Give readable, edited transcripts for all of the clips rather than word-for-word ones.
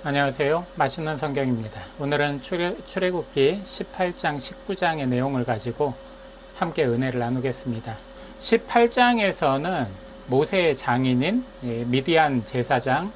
안녕하세요. 맛있는 성경입니다. 오늘은 출애굽기 18장, 19장의 내용을 가지고 함께 은혜를 나누겠습니다. 18장에서는 모세의 장인인 미디안 제사장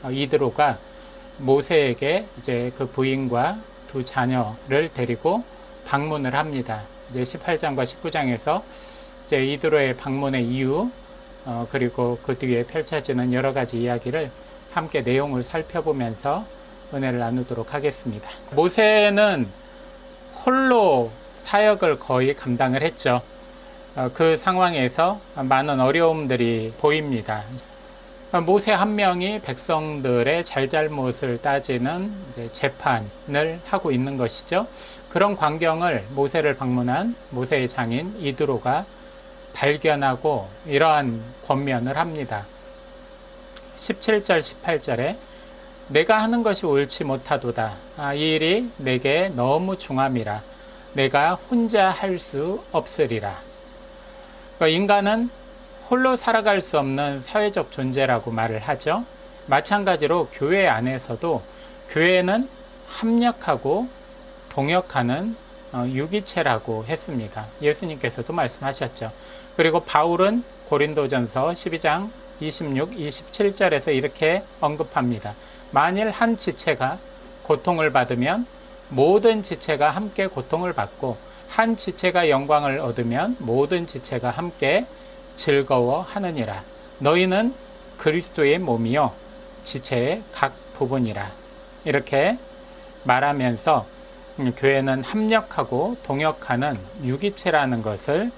이드로가 모세에게 이제 그 부인과 두 자녀를 데리고 방문을 합니다. 이제 18장과 19장에서 이제 이드로의 방문의 이유, 그리고 그 뒤에 펼쳐지는 여러 가지 이야기를 함께 내용을 살펴보면서 은혜를 나누도록 하겠습니다. 모세는 홀로 사역을 거의 감당을 했죠. 그 상황에서 많은 어려움들이 보입니다. 모세 한 명이 백성들의 잘잘못을 따지는 재판을 하고 있는 것이죠. 그런 광경을 모세를 방문한 모세의 장인 이드로가 발견하고 이러한 권면을 합니다. 17절 18절에 내가 하는 것이 옳지 못하도다. 이 일이 내게 너무 중함이라. 내가 혼자 할 수 없으리라. 인간은 홀로 살아갈 수 없는 사회적 존재라고 말을 하죠. 마찬가지로 교회 안에서도 교회는 합력하고 동역하는 유기체라고 했습니다. 예수님께서도 말씀하셨죠. 그리고 바울은 고린도전서 12장 26, 27절에서 이렇게 언급합니다. 만일 한 지체가 고통을 받으면 모든 지체가 함께 고통을 받고 한 지체가 영광을 얻으면 모든 지체가 함께 즐거워하느니라. 너희는 그리스도의 몸이요 지체의 각 부분이라. 이렇게 말하면서 교회는 합력하고 동역하는 유기체라는 것을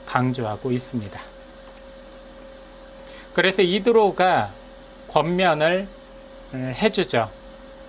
강조하고 있습니다. 그래서 이드로가 권면을 해주죠.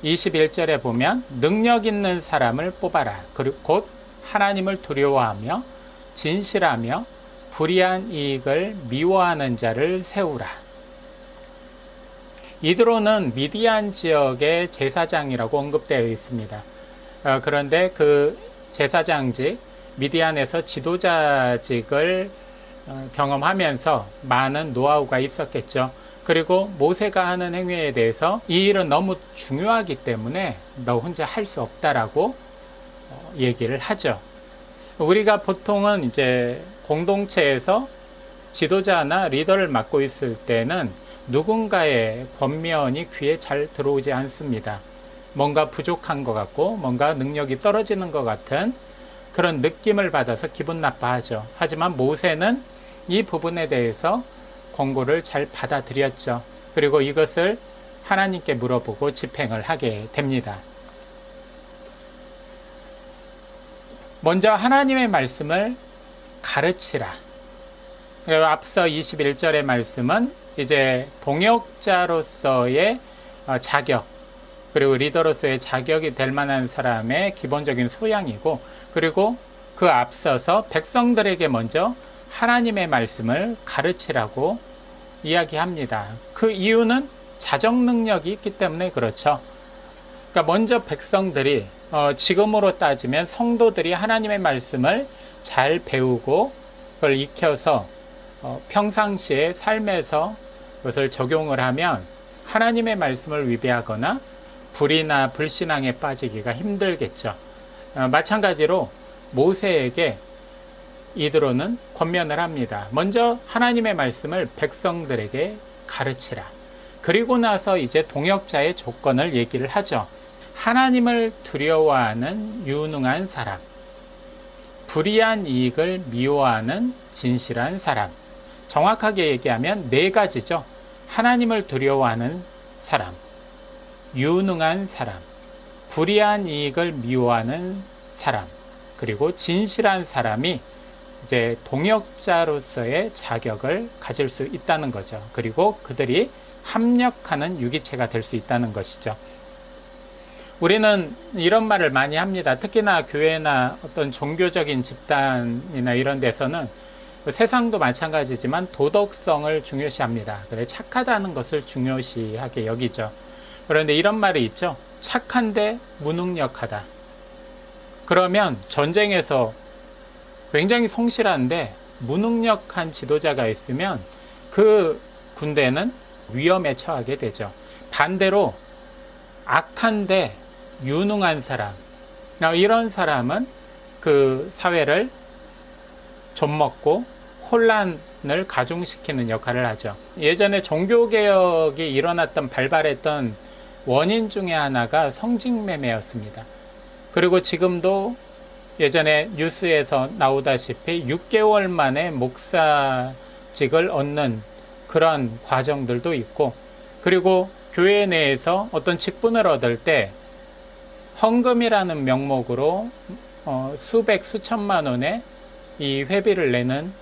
21절에 보면 능력 있는 사람을 뽑아라. 그리고 곧 하나님을 두려워하며 진실하며 불의한 이익을 미워하는 자를 세우라. 이드로는 미디안 지역의 제사장이라고 언급되어 있습니다. 그런데 그 제사장직, 미디안에서 지도자직을 경험하면서 많은 노하우가 있었겠죠. 그리고 모세가 하는 행위에 대해서 이 일은 너무 중요하기 때문에 너 혼자 할 수 없다라고 얘기를 하죠. 우리가 보통은 이제 공동체에서 지도자나 리더를 맡고 있을 때는 누군가의 권면이 귀에 잘 들어오지 않습니다. 뭔가 부족한 것 같고 뭔가 능력이 떨어지는 것 같은 그런 느낌을 받아서 기분 나빠하죠. 하지만 모세는 이 부분에 대해서 권고를 잘 받아들였죠. 그리고 이것을 하나님께 물어보고 집행을 하게 됩니다. 먼저 하나님의 말씀을 가르치라. 앞서 21절의 말씀은 이제 동역자로서의 자격, 그리고 리더로서의 자격이 될 만한 사람의 기본적인 소양이고, 그리고 그 앞서서 백성들에게 먼저 하나님의 말씀을 가르치라고 이야기합니다. 그 이유는 자정 능력이 있기 때문에 그렇죠. 그러니까 먼저 백성들이 지금으로 따지면 성도들이 하나님의 말씀을 잘 배우고 그걸 익혀서 평상시에 삶에서 그것을 적용을 하면 하나님의 말씀을 위배하거나 불의나 불신앙에 빠지기가 힘들겠죠. 마찬가지로 모세에게 이드로는 권면을 합니다. 먼저 하나님의 말씀을 백성들에게 가르치라. 그리고 나서 이제 동역자의 조건을 얘기를 하죠. 하나님을 두려워하는 유능한 사람, 불의한 이익을 미워하는 진실한 사람. 정확하게 얘기하면 네 가지죠. 하나님을 두려워하는 사람, 유능한 사람, 불의한 이익을 미워하는 사람, 그리고 진실한 사람이 이제 동역자로서의 자격을 가질 수 있다는 거죠. 그리고 그들이 합력하는 유기체가 될 수 있다는 것이죠. 우리는 이런 말을 많이 합니다. 특히나 교회나 어떤 종교적인 집단이나 이런 데서는 세상도 마찬가지지만 도덕성을 중요시합니다. 그래 착하다는 것을 중요시하게 여기죠. 그런데 이런 말이 있죠. 착한데 무능력하다. 그러면 전쟁에서 굉장히 성실한데 무능력한 지도자가 있으면 그 군대는 위험에 처하게 되죠. 반대로 악한데 유능한 사람, 이런 사람은 그 사회를 좀먹고 혼란을 가중시키는 역할을 하죠. 예전에 종교개혁이 일어났던 발발했던 원인 중에 하나가 성직매매였습니다. 그리고 지금도 예전에 뉴스에서 나오다시피 6개월 만에 목사직을 얻는 그런 과정들도 있고, 그리고 교회 내에서 어떤 직분을 얻을 때 헌금이라는 명목으로 수백 수천만 원의 이 회비를 내는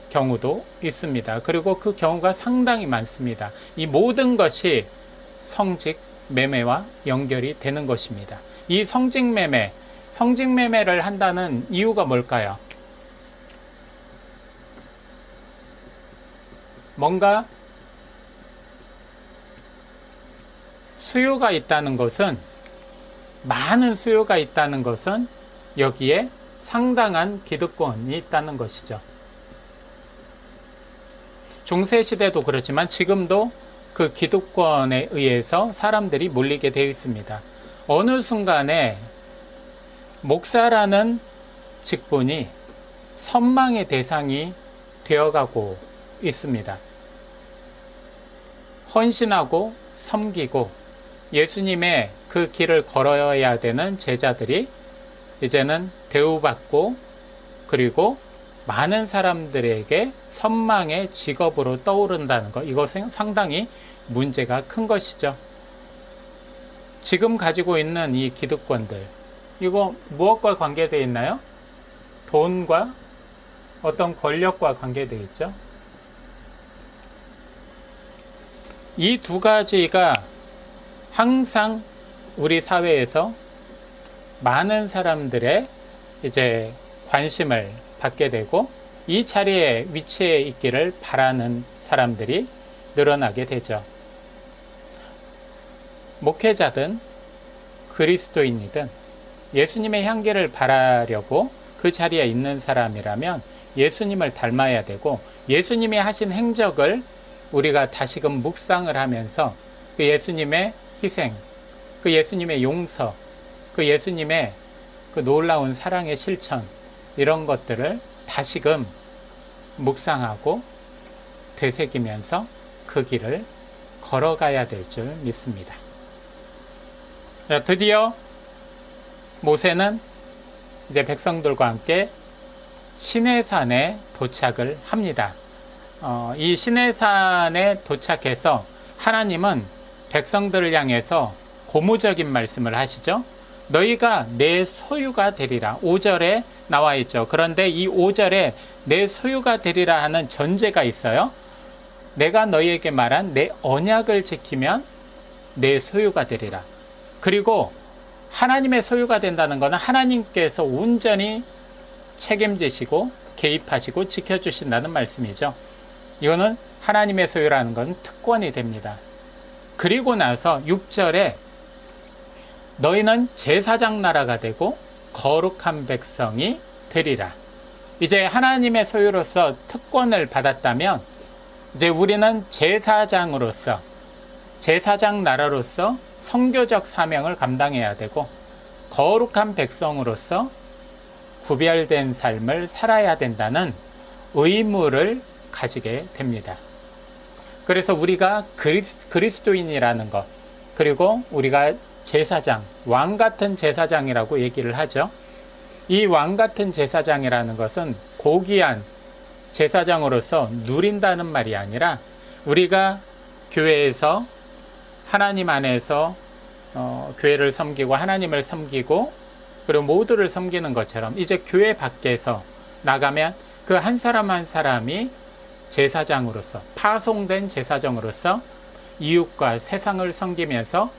경우도 있습니다. 그리고 그 경우가 상당히 많습니다. 이 모든 것이 성직 매매와 연결이 되는 것입니다. 이 성직매매를 한다는 이유가 뭘까요? 뭔가 수요가 있다는 것은, 많은 수요가 있다는 것은 여기에 상당한 기득권이 있다는 것이죠. 중세시대도 그렇지만 지금도 그 기득권에 의해서 사람들이 몰리게 되어 있습니다. 어느 순간에 목사라는 직분이 선망의 대상이 되어가고 있습니다. 헌신하고 섬기고 예수님의 그 길을 걸어야 되는 제자들이 이제는 대우받고, 그리고 많은 사람들에게 선망의 직업으로 떠오른다는 것, 이것은 상당히 문제가 큰 것이죠. 지금 가지고 있는 이 기득권들, 이거 무엇과 관계되어 있나요? 돈과 어떤 권력과 관계되어 있죠. 이 두 가지가 항상 우리 사회에서 많은 사람들의 이제 관심을 받게 되고, 이 자리에 위치해 있기를 바라는 사람들이 늘어나게 되죠. 목회자든 그리스도인이든 예수님의 향기를 바라려고 그 자리에 있는 사람이라면 예수님을 닮아야 되고, 예수님이 하신 행적을 우리가 다시금 묵상을 하면서 그 예수님의 희생, 그 예수님의 용서, 그 예수님의 그 놀라운 사랑의 실천, 이런 것들을 다시금 묵상하고 되새기면서 그 길을 걸어가야 될 줄 믿습니다. 드디어 모세는 이제 백성들과 함께 시내산에 도착을 합니다. 이 시내산에 도착해서 하나님은 백성들을 향해서 고무적인 말씀을 하시죠. 너희가 내 소유가 되리라. 5절에 나와 있죠. 그런데 이 5절에 내 소유가 되리라 하는 전제가 있어요. 내가 너희에게 말한 내 언약을 지키면 내 소유가 되리라. 그리고 하나님의 소유가 된다는 것은 하나님께서 온전히 책임지시고 개입하시고 지켜주신다는 말씀이죠. 이거는 하나님의 소유라는 건 특권이 됩니다. 그리고 나서 6절에 너희는 제사장 나라가 되고 거룩한 백성이 되리라. 이제 하나님의 소유로서 특권을 받았다면 이제 우리는 제사장으로서, 제사장 나라로서 선교적 사명을 감당해야 되고, 거룩한 백성으로서 구별된 삶을 살아야 된다는 의무를 가지게 됩니다. 그래서 우리가 그리스도인이라는 것, 그리고 우리가 제사장, 왕 같은 제사장이라고 얘기를 하죠. 이 왕 같은 제사장이라는 것은 고귀한 제사장으로서 누린다는 말이 아니라, 우리가 교회에서 하나님 안에서 교회를 섬기고 하나님을 섬기고 그리고 모두를 섬기는 것처럼 이제 교회 밖에서 나가면 그 한 사람 한 사람이 제사장으로서, 파송된 제사장으로서 이웃과 세상을 섬기면서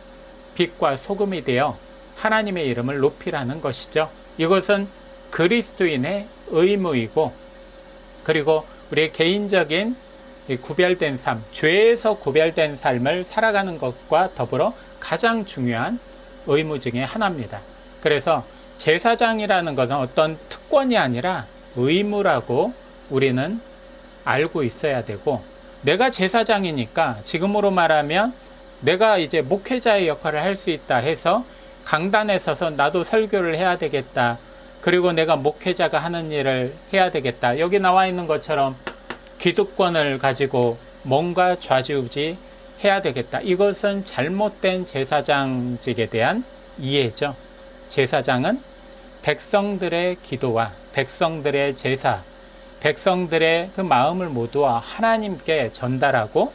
빛과 소금이 되어 하나님의 이름을 높이라는 것이죠. 이것은 그리스도인의 의무이고, 그리고 우리의 개인적인 구별된 삶, 죄에서 구별된 삶을 살아가는 것과 더불어 가장 중요한 의무 중에 하나입니다. 그래서 제사장이라는 것은 어떤 특권이 아니라 의무라고 우리는 알고 있어야 되고, 내가 제사장이니까 지금으로 말하면 내가 이제 목회자의 역할을 할 수 있다 해서 강단에 서서 나도 설교를 해야 되겠다. 그리고 내가 목회자가 하는 일을 해야 되겠다. 여기 나와 있는 것처럼 기득권을 가지고 뭔가 좌지우지 해야 되겠다. 이것은 잘못된 제사장직에 대한 이해죠. 제사장은 백성들의 기도와 백성들의 제사, 백성들의 그 마음을 모두 하나님께 전달하고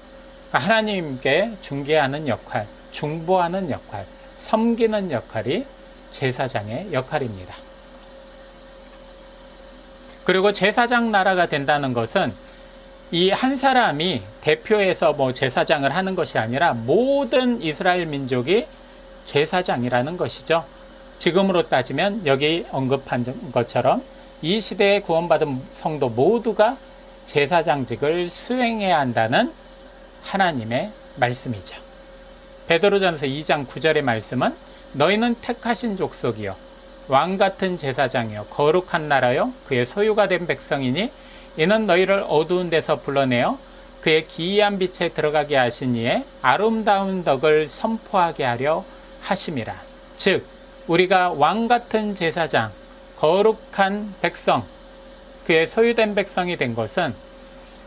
하나님께 중개하는 역할, 중보하는 역할, 섬기는 역할이 제사장의 역할입니다. 그리고 제사장 나라가 된다는 것은 이 한 사람이 대표해서 뭐 제사장을 하는 것이 아니라 모든 이스라엘 민족이 제사장이라는 것이죠. 지금으로 따지면 여기 언급한 것처럼 이 시대에 구원받은 성도 모두가 제사장직을 수행해야 한다는 하나님의 말씀이죠. 베드로전서 2장 9절의 말씀은 너희는 택하신 족속이요 왕같은 제사장이요 거룩한 나라요 그의 소유가 된 백성이니 이는 너희를 어두운 데서 불러내어 그의 기이한 빛에 들어가게 하신 이에 아름다운 덕을 선포하게 하려 하심이라. 즉 우리가 왕같은 제사장, 거룩한 백성, 그의 소유된 백성이 된 것은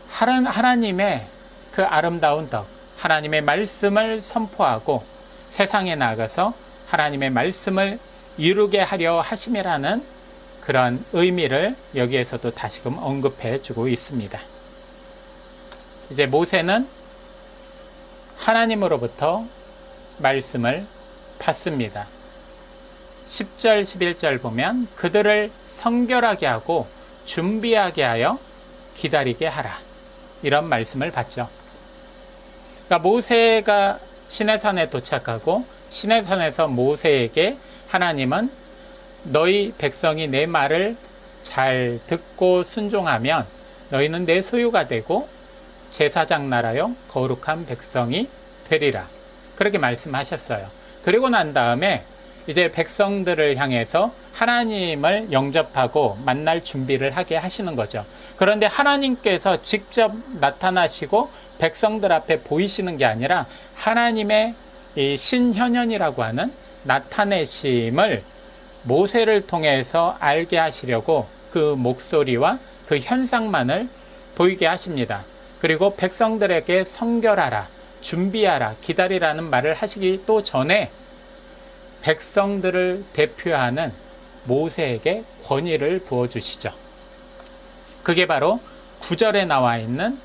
하나님의 그 아름다운 덕, 하나님의 말씀을 선포하고 세상에 나가서 하나님의 말씀을 이루게 하려 하심이라는 그런 의미를 여기에서도 다시금 언급해 주고 있습니다. 이제 모세는 하나님으로부터 말씀을 받습니다. 10절, 11절 보면 그들을 성결하게 하고 준비하게 하여 기다리게 하라. 이런 말씀을 받죠. 그러니까 모세가 시내산에 도착하고 시내산에서 모세에게 하나님은 너희 백성이 내 말을 잘 듣고 순종하면 너희는 내 소유가 되고 제사장 나라요 거룩한 백성이 되리라. 그렇게 말씀하셨어요. 그리고 난 다음에 이제 백성들을 향해서 하나님을 영접하고 만날 준비를 하게 하시는 거죠. 그런데 하나님께서 직접 나타나시고 백성들 앞에 보이시는 게 아니라 하나님의 이 신현현이라고 하는 나타내심을 모세를 통해서 알게 하시려고 그 목소리와 그 현상만을 보이게 하십니다. 그리고 백성들에게 성결하라, 준비하라, 기다리라는 말을 하시기 또 전에 백성들을 대표하는 모세에게 권위를 부어주시죠. 그게 바로 9절에 나와 있는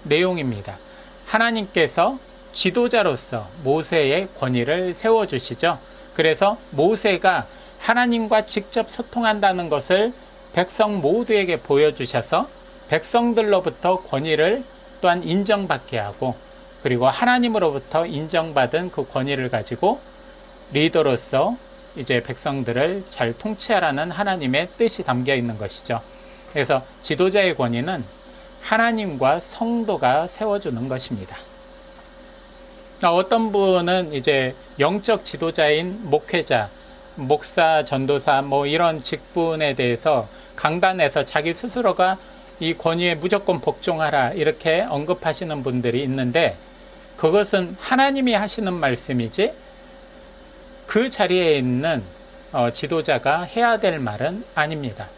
내용입니다. 하나님께서 지도자로서 모세의 권위를 세워주시죠. 그래서 모세가 하나님과 직접 소통한다는 것을 백성 모두에게 보여주셔서 백성들로부터 권위를 또한 인정받게 하고 그리고 하나님으로부터 인정받은 그 권위를 가지고 리더로서 이제 백성들을 잘 통치하라는 하나님의 뜻이 담겨 있는 것이죠. 그래서 지도자의 권위는 하나님과 성도가 세워주는 것입니다. 어떤 분은 이제 영적 지도자인 목회자, 목사, 전도사 뭐 이런 직분에 대해서 강단에서 자기 스스로가 이 권위에 무조건 복종하라 이렇게 언급하시는 분들이 있는데 그것은 하나님이 하시는 말씀이지 그 자리에 있는 지도자가 해야 될 말은 아닙니다.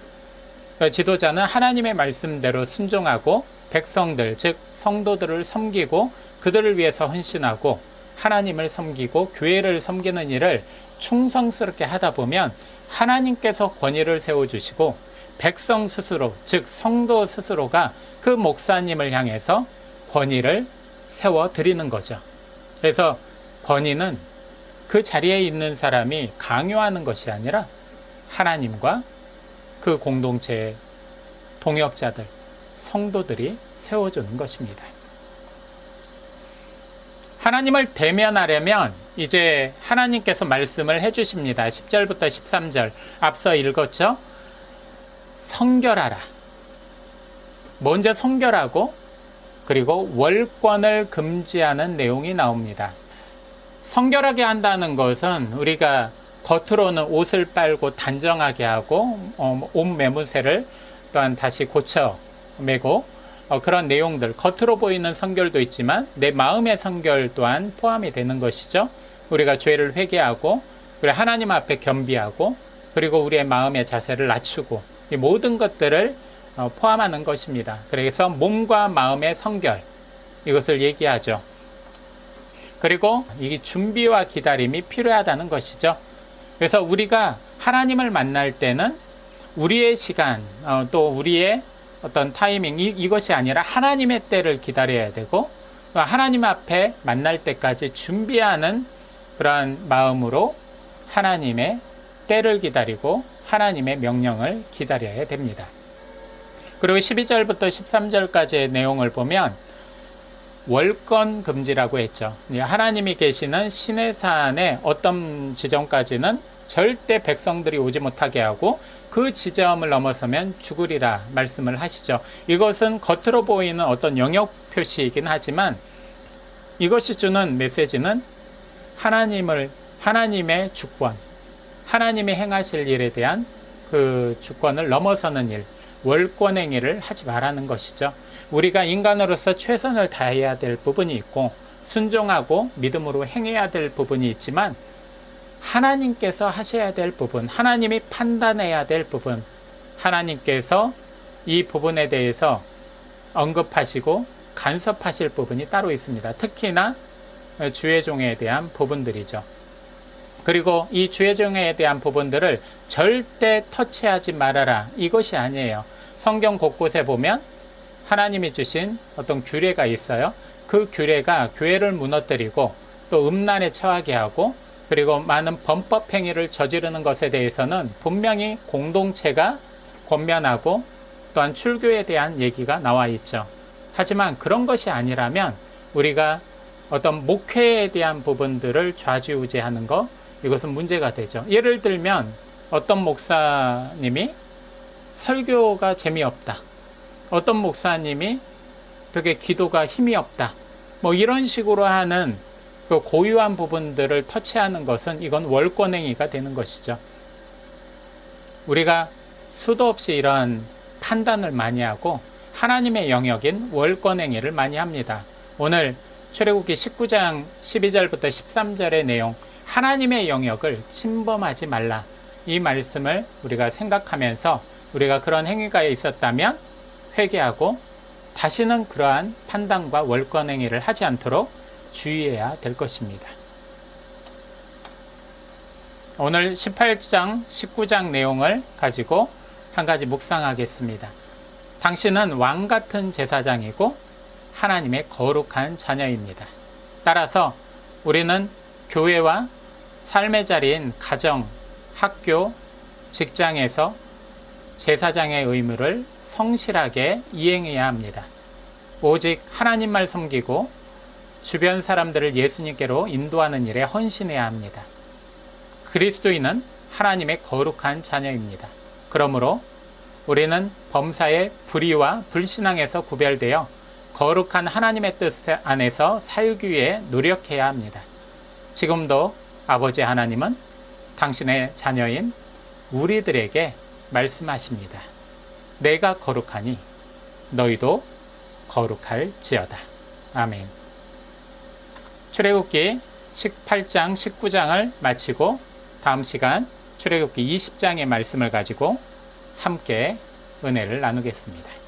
지도자는 하나님의 말씀대로 순종하고 백성들 즉 성도들을 섬기고 그들을 위해서 헌신하고 하나님을 섬기고 교회를 섬기는 일을 충성스럽게 하다 보면 하나님께서 권위를 세워주시고 백성 스스로 즉 성도 스스로가 그 목사님을 향해서 권위를 세워드리는 거죠. 그래서 권위는 그 자리에 있는 사람이 강요하는 것이 아니라 하나님과 그 공동체의 동역자들, 성도들이 세워주는 것입니다. 하나님을 대면하려면 이제 하나님께서 말씀을 해주십니다. 10절부터 13절 앞서 읽었죠? 성결하라. 먼저 성결하고 그리고 월권을 금지하는 내용이 나옵니다. 성결하게 한다는 것은 우리가 겉으로는 옷을 빨고 단정하게 하고 옷 매무새를 또한 다시 고쳐 매고 그런 내용들, 겉으로 보이는 성결도 있지만 내 마음의 성결 또한 포함이 되는 것이죠. 우리가 죄를 회개하고 우리 하나님 앞에 겸비하고 그리고 우리의 마음의 자세를 낮추고 이 모든 것들을 포함하는 것입니다. 그래서 몸과 마음의 성결, 이것을 얘기하죠. 그리고 이 준비와 기다림이 필요하다는 것이죠. 그래서 우리가 하나님을 만날 때는 우리의 시간, 또 우리의 어떤 타이밍, 이것이 아니라 하나님의 때를 기다려야 되고 하나님 앞에 만날 때까지 준비하는 그러한 마음으로 하나님의 때를 기다리고 하나님의 명령을 기다려야 됩니다. 그리고 12절부터 13절까지의 내용을 보면 월권 금지라고 했죠. 하나님이 계시는 시내산의 어떤 지점까지는 절대 백성들이 오지 못하게 하고 그 지점을 넘어서면 죽으리라 말씀을 하시죠. 이것은 겉으로 보이는 어떤 영역 표시이긴 하지만 이것이 주는 메시지는 하나님의 주권, 하나님이 행하실 일에 대한 그 주권을 넘어서는 일, 월권행위를 하지 말라는 것이죠. 우리가 인간으로서 최선을 다해야 될 부분이 있고 순종하고 믿음으로 행해야 될 부분이 있지만 하나님께서 하셔야 될 부분, 하나님이 판단해야 될 부분, 하나님께서 이 부분에 대해서 언급하시고 간섭하실 부분이 따로 있습니다. 특히나 주의 종에 대한 부분들이죠. 그리고 이 주의 종에 대한 부분들을 절대 터치하지 말아라, 이것이 아니에요. 성경 곳곳에 보면 하나님이 주신 어떤 규례가 있어요. 그 규례가 교회를 무너뜨리고 또 음란에 처하게 하고 그리고 많은 범법 행위를 저지르는 것에 대해서는 분명히 공동체가 권면하고 또한 출교에 대한 얘기가 나와 있죠. 하지만 그런 것이 아니라면 우리가 어떤 목회에 대한 부분들을 좌지우지하는 것, 이것은 문제가 되죠. 예를 들면 어떤 목사님이 설교가 재미없다, 어떤 목사님이 되게 기도가 힘이 없다, 뭐 이런 식으로 하는 그 고유한 부분들을 터치하는 것은 이건 월권행위가 되는 것이죠. 우리가 수도 없이 이러한 판단을 많이 하고 하나님의 영역인 월권행위를 많이 합니다. 오늘 출애굽기 19장 12절부터 13절의 내용, 하나님의 영역을 침범하지 말라, 이 말씀을 우리가 생각하면서 우리가 그런 행위가 있었다면 회개하고 다시는 그러한 판단과 월권행위를 하지 않도록 주의해야 될 것입니다. 오늘 18장, 19장 내용을 가지고 한 가지 묵상하겠습니다. 당신은 왕 같은 제사장이고 하나님의 거룩한 자녀입니다. 따라서 우리는 교회와 삶의 자리인 가정, 학교, 직장에서 제사장의 의무를 성실하게 이행해야 합니다. 오직 하나님만 섬기고 주변 사람들을 예수님께로 인도하는 일에 헌신해야 합니다. 그리스도인은 하나님의 거룩한 자녀입니다. 그러므로 우리는 범사의 불의와 불신앙에서 구별되어 거룩한 하나님의 뜻 안에서 살기 위해 노력해야 합니다. 지금도 아버지 하나님은 당신의 자녀인 우리들에게 말씀하십니다. 내가 거룩하니 너희도 거룩할지어다. 아멘. 출애굽기 18장, 19장을 마치고 다음 시간 출애굽기 20장의 말씀을 가지고 함께 은혜를 나누겠습니다.